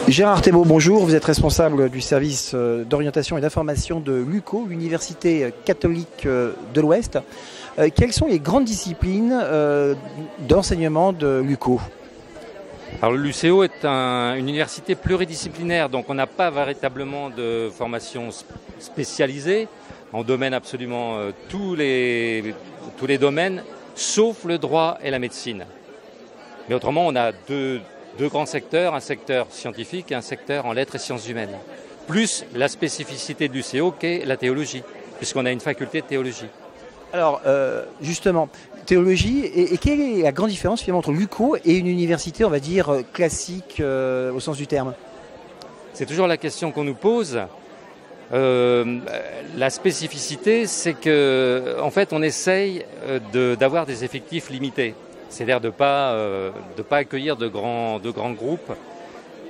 Gérard Thébault, bonjour. Vous êtes responsable du service d'orientation et d'information de l'UCO, l'Université catholique de l'Ouest. Quelles sont les grandes disciplines d'enseignement de l'UCO? Alors l'UCO est une université pluridisciplinaire, donc on n'a pas véritablement de formation spécialisée. On domine absolument tous les domaines, sauf le droit et la médecine. Mais autrement, on a deux grands secteurs, un secteur scientifique et un secteur en lettres et sciences humaines. Plus la spécificité de l'UCO qu'est la théologie, puisqu'on a une faculté de théologie. Alors, justement, théologie, et quelle est la grande différence finalement entre l'UCO et une université, on va dire, classique au sens du terme? C'est toujours la question qu'on nous pose. La spécificité, c'est que, en fait, on essaye d'avoir des effectifs limités. C'est-à-dire de pas accueillir de grands groupes,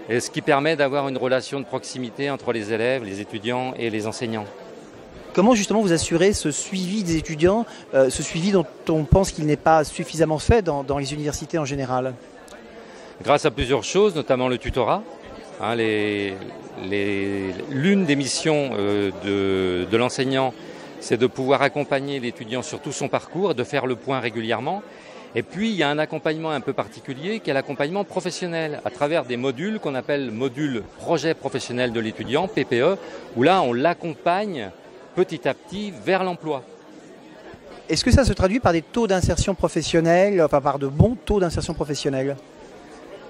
et ce qui permet d'avoir une relation de proximité entre les élèves, les étudiants et les enseignants. Comment justement vous assurez ce suivi des étudiants, ce suivi dont on pense qu'il n'est pas suffisamment fait dans les universités en général? Grâce à plusieurs choses, notamment le tutorat. L'une des missions de l'enseignant, c'est de pouvoir accompagner l'étudiant sur tout son parcours et de faire le point régulièrement. Et puis, il y a un accompagnement un peu particulier qui est l'accompagnement professionnel à travers des modules qu'on appelle modules projet professionnel de l'étudiant, PPE, où là, on l'accompagne petit à petit vers l'emploi. Est-ce que ça se traduit par des taux d'insertion professionnelle, enfin par de bons taux d'insertion professionnelle?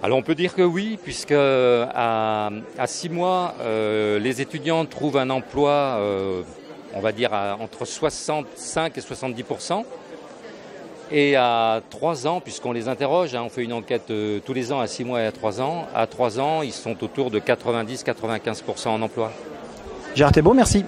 Alors on peut dire que oui, puisque à 6 mois, les étudiants trouvent un emploi, on va dire entre 65 et 70%. Et à 3 ans, puisqu'on les interroge, on fait une enquête tous les ans à 6 mois et à 3 ans. À 3 ans, ils sont autour de 90-95% en emploi. Gérard Thébault, merci.